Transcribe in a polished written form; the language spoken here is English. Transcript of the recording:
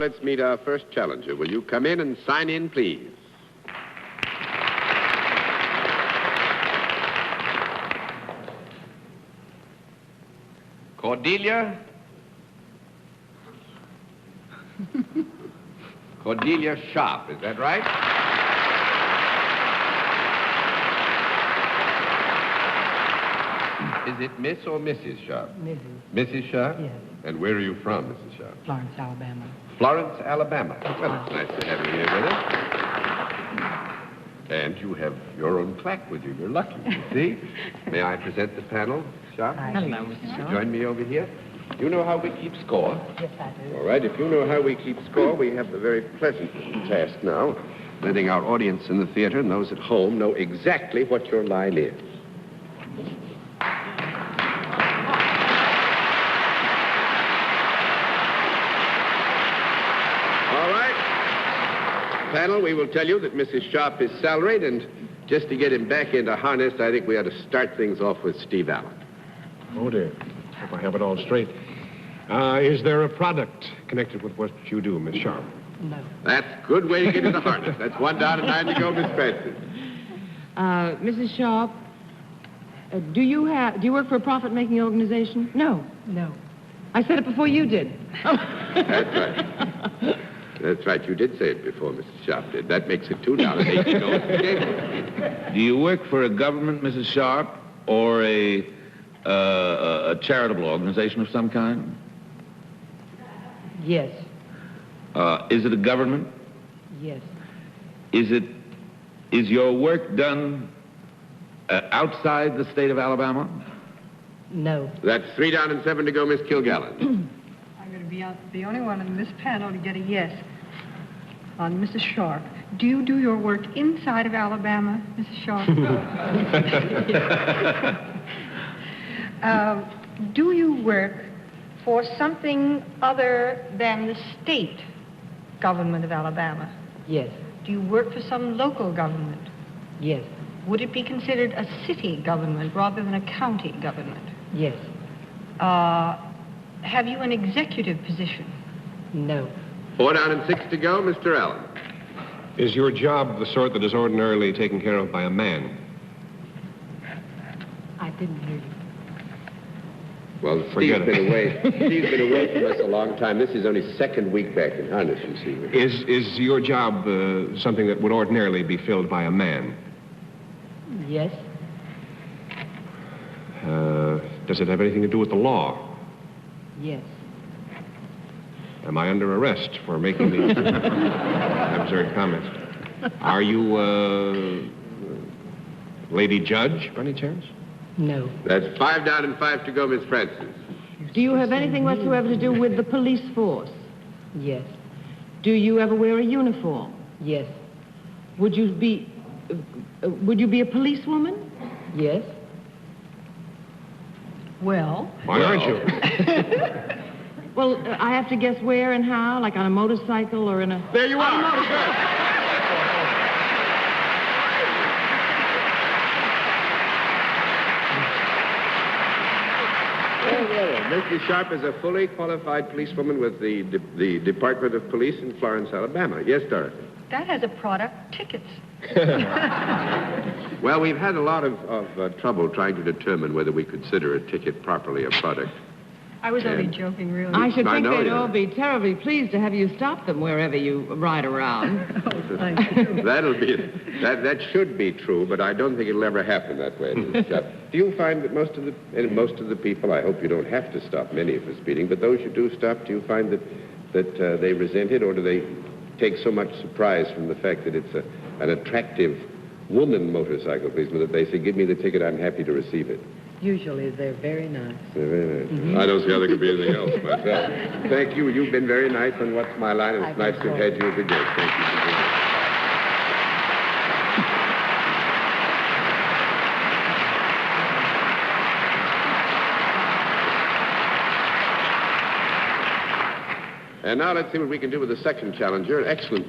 Let's meet our first challenger. Will you come in and sign in, please? Cordelia? Cordelia Sharp, is that right? Is it Miss or Mrs. Sharp? Mrs. Mrs. Sharp? Yes. And where are you from, Mrs. Sharp? Florence, Alabama. Florence, Alabama. Well, it's nice to have you here with us. And you have your own plaque with you. You're lucky, you see. May I present the panel, Sharp? Hello, Mrs. Sharp. Join me over here. You know how we keep score? Yes, I do. All right, if you know how we keep score, we have the very pleasant task now, letting our audience in the theater and those at home know exactly what your line is. All right. Panel, we will tell you that Mrs. Sharp is salaried, and just to get him back into harness, I think we ought to start things off with Steve Allen. Oh, dear. Hope I have it all straight. Is there a product connected with what you do, Miss Sharp? No. That's a good way to get into harness. That's 1 down and 9 to go, Miss Francis. Mrs. Sharp, do you work for a profit-making organization? No. No. I said it before you did. That's right. That's right. You did say it before, Mrs. Sharp did. That makes it 2 down and 8 to go. Do you work for a government, Mrs. Sharp, or a charitable organization of some kind? Yes. Is it a government? Yes. Is your work done outside the state of Alabama? No. That's 3 down and 7 to go, Miss Kilgallen. I'm going to be the only one in this panel to get a yes on Mrs. Sharp. Do you do your work inside of Alabama, Mrs. Sharp? Do you work for something other than the state government of Alabama? Yes. Do you work for some local government? Yes. Would it be considered a city government rather than a county government? Yes. Have you an executive position? No. 4 down and 6 to go, Mr. Allen. Is your job the sort that is ordinarily taken care of by a man? I didn't hear you. Well, Forget Steve's it. been away. Steve's been away from us a long time. This is only 2nd week back in harness, you see. Is your job something that would ordinarily be filled by a man? Yes. Does it have anything to do with the law? Yes. Am I under arrest for making these absurd comments? Are you lady judge, by any chance? No. That's 5 down and 5 to go, Miss Francis. Do you have anything whatsoever to do with the police force? Yes. Do you ever wear a uniform? Yes. Would you be a policewoman? Yes. Well, Why aren't you? Well, I have to guess where and how, like on a motorcycle or in a... There you are. Mrs. Sharp is a fully qualified policewoman with the Department of Police in Florence, Alabama. Yes, Dorothy? that has a product, tickets. Well, we've had a lot of trouble trying to determine whether we consider a ticket properly a product. I was only And- joking, really. I should I think know they'd you. all be terribly pleased to have you stop them wherever you ride around. Oh, thank you. That should be true, but I don't think it'll ever happen that way. Mrs. Sharp. Do you find that most of the people, I hope you don't have to stop many of us speeding, but those you do stop, do you find that they resent it, or do they take so much surprise from the fact that it's an attractive woman motorcycle policeman that they say, give me the ticket, I'm happy to receive it? Usually they're very nice. They're very nice. I don't see how there could be anything else myself. Thank you. You've been very nice on What's My Line, and it's nice to have had you as a guest. Thank you for being here. And now let's see what we can do with the second challenger. An excellent beginning.